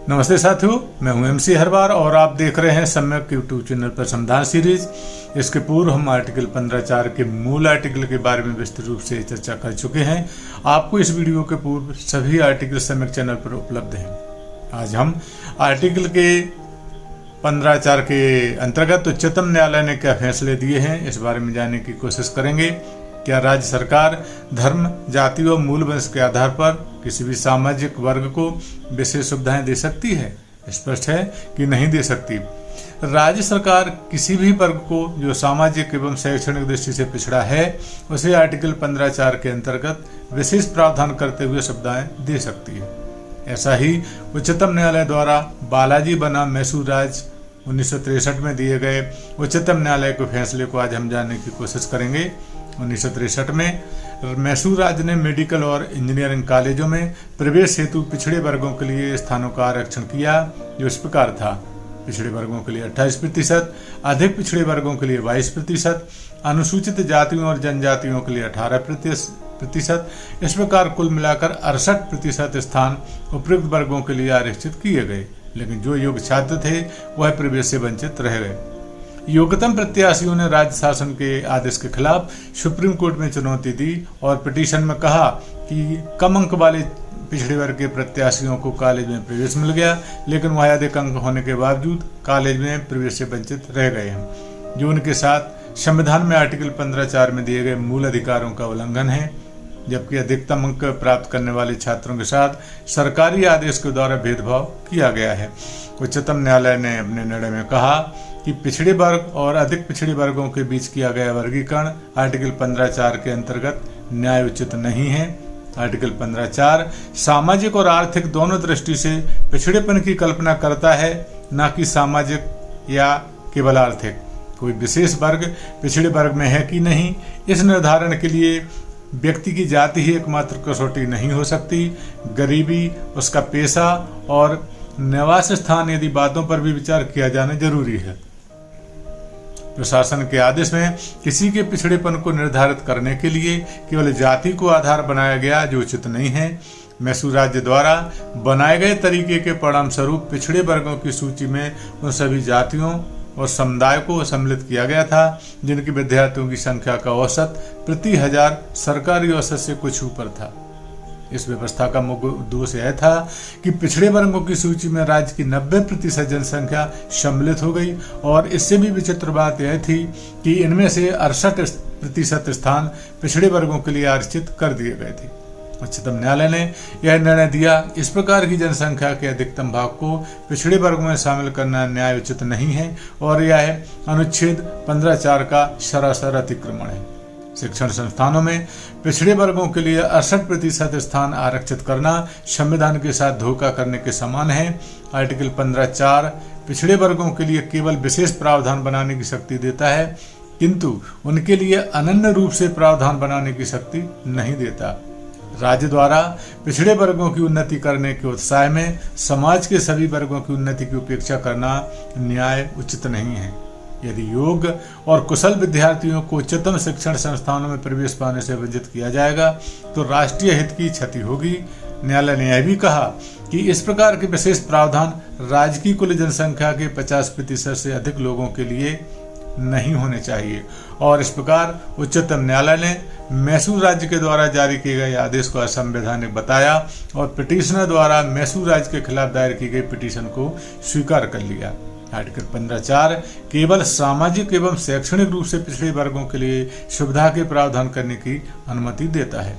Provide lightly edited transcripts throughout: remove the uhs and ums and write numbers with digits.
नमस्ते साथियों, मैं हूं MC हरवार और आप देख रहे हैं सम्यक यूट्यूब चैनल पर संविधान सीरीज। इसके पूर्व हम आर्टिकल 15(4) के मूल आर्टिकल के बारे में विस्तृत रूप से चर्चा कर चुके हैं। आपको इस वीडियो के पूर्व सभी आर्टिकल सम्यक चैनल पर उपलब्ध हैं। आज हम आर्टिकल के 15(4) के अंतर्गत उच्चतम न्यायालय ने क्या फैसले दिए हैं, इस बारे में जानने की कोशिश करेंगे। क्या राज्य सरकार धर्म, जाति और मूल वंश के आधार पर किसी भी सामाजिक वर्ग को विशेष सुविधाएं दे सकती है? स्पष्ट है कि नहीं दे सकती। राज्य सरकार किसी भी वर्ग को जो सामाजिक एवं शैक्षणिक दृष्टि से पिछड़ा है उसे आर्टिकल 15(4) के अंतर्गत विशेष प्रावधान करते हुए सुविधाएं दे सकती है। ऐसा ही उच्चतम न्यायालय द्वारा बालाजी बनाम मैसूर राज्य 1963 में दिए गए उच्चतम न्यायालय के फैसले को आज हम जानने की कोशिश करेंगे। 1963 में मैसूर राज्य ने मेडिकल और इंजीनियरिंग कॉलेजों में प्रवेश हेतु पिछड़े वर्गों के लिए स्थानों का आरक्षण किया, जो इस प्रकार था। पिछड़े वर्गों के लिए 28%, अधिक पिछड़े वर्गों के लिए 22%, अनुसूचित जातियों और जनजातियों के लिए 18%। इस प्रकार कुल मिलाकर 68% स्थान उपयुक्त वर्गों के लिए आरक्षित किए गए, लेकिन जो योग्य छात्र थे वह प्रवेश से वंचित रह गए। योग्यतम प्रत्याशियों ने राज्य शासन के आदेश के खिलाफ सुप्रीम कोर्ट में चुनौती दी और पिटीशन में कहा कि कम अंक वाले पिछड़े वर्ग के प्रत्याशियों को कॉलेज में प्रवेश मिल गया, लेकिन वह अधिक अंक होने के बावजूद कॉलेज में प्रवेश से वंचित रह गए हैं, जो उनके साथ संविधान में आर्टिकल 15(4) में दिए गए मूल अधिकारों का उल्लंघन है। जबकि अधिकतम अंक प्राप्त करने वाले छात्रों के साथ सरकारी आदेश के द्वारा भेदभाव किया गया है। उच्चतम न्यायालय ने अपने निर्णय में कहा कि पिछड़े वर्ग और अधिक पिछड़े वर्गों के बीच किया गया वर्गीकरण आर्टिकल 15(4) के अंतर्गत न्याय उचित नहीं है। आर्टिकल 15(4) सामाजिक और आर्थिक दोनों दृष्टि से पिछड़ेपन की कल्पना करता है, न कि सामाजिक या केवल आर्थिक। कोई विशेष वर्ग पिछड़े वर्ग में है कि नहीं, इस निर्धारण के लिए व्यक्ति की जाति ही एकमात्र कसौटी नहीं हो सकती। गरीबी, उसका पेशा और निवास स्थान आदि बातों पर भी विचार किया जाना जरूरी है। प्रशासन के आदेश में किसी के पिछड़ेपन को निर्धारित करने के लिए केवल जाति को आधार बनाया गया, जो उचित नहीं है। मैसूर राज्य द्वारा बनाए गए तरीके के परिणाम स्वरूप पिछड़े वर्गों की सूची में उन सभी जातियों और समुदाय को सम्मिलित किया गया था जिनके विद्यार्थियों की संख्या का औसत प्रति 1000 सरकारी औसत से कुछ ऊपर था। इस व्यवस्था का मुख्य उद्देश्य यह था कि पिछड़े वर्गों की सूची में राज्य की 90% जनसंख्या सम्मिलित हो गई, और इससे भी विचित्र बात यह थी कि इनमें से 68% स्थान पिछड़े वर्गों के लिए आरक्षित कर दिए गए थे। उच्चतम न्यायालय ने यह निर्णय दिया, इस प्रकार की जनसंख्या के अधिकतम भाग को पिछड़े वर्गों में शामिल करना न्याय उचित नहीं है और यह अनुच्छेद 15(4) का सरासर अतिक्रमण है। शिक्षण संस्थानों में पिछड़े वर्गों के लिए 68% स्थान आरक्षित करना संविधान के साथ धोखा करने के समान है। आर्टिकल 15(4) पिछड़े वर्गों के लिए केवल विशेष प्रावधान बनाने की शक्ति देता है, किंतु उनके लिए अनन्य रूप से प्रावधान बनाने की शक्ति नहीं देता। राज्य द्वारा पिछड़े वर्गों की उन्नति करने के उत्साह में समाज के सभी वर्गों की उन्नति की उपेक्षा करना न्याय उचित नहीं है। यदि योग्य और कुशल विद्यार्थियों को उच्चतम शिक्षण संस्थानों में प्रवेश पाने से वंचित किया जाएगा तो राष्ट्रीय हित की क्षति होगी। न्यायालय ने यह भी कहा कि इस प्रकार के विशेष प्रावधान राज्य की कुल जनसंख्या के 50% से अधिक लोगों के लिए नहीं होने चाहिए, और इस प्रकार उच्चतम न्यायालय ने मैसूर राज्य के द्वारा जारी किए गए आदेश को असंवैधानिक बताया और पिटीशनर द्वारा मैसूर राज्य के खिलाफ दायर की गई पिटीशन को स्वीकार कर लिया। आर्टिकल 15(4) केवल सामाजिक एवं शैक्षणिक रूप से पिछड़े वर्गों के लिए सुविधा के प्रावधान करने की अनुमति देता है।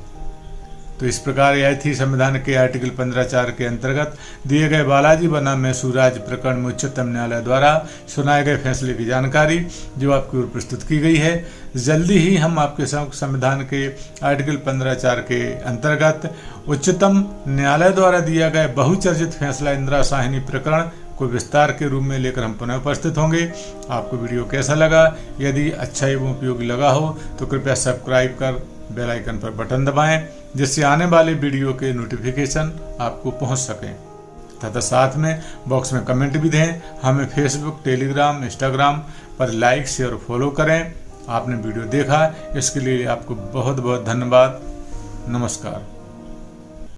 तो इस प्रकार यह थी संविधान के आर्टिकल 15(4) के अंतर्गत दिए गए बालाजी बनाम मैसूर राज्य प्रकरण में उच्चतम न्यायालय द्वारा सुनाए गए फैसले की जानकारी, जो आपकी ओर प्रस्तुत की गई है। जल्दी ही हम आपके संविधान के आर्टिकल 15(4) के अंतर्गत उच्चतम न्यायालय द्वारा दिया गया बहुचर्चित फैसला इंदिरा साहनी प्रकरण को विस्तार के रूप में लेकर हम पुनः उपस्थित होंगे। आपको वीडियो कैसा लगा? यदि अच्छा एवं उपयोगी लगा हो तो कृपया सब्सक्राइब कर बेल आइकन पर बटन दबाएं, जिससे आने वाले वीडियो के नोटिफिकेशन आपको पहुंच सकें। तथा साथ में बॉक्स में कमेंट भी दें। हमें फेसबुक, टेलीग्राम, इंस्टाग्राम पर लाइक, शेयर और फॉलो करें। आपने वीडियो देखा, इसके लिए आपको बहुत बहुत धन्यवाद। नमस्कार।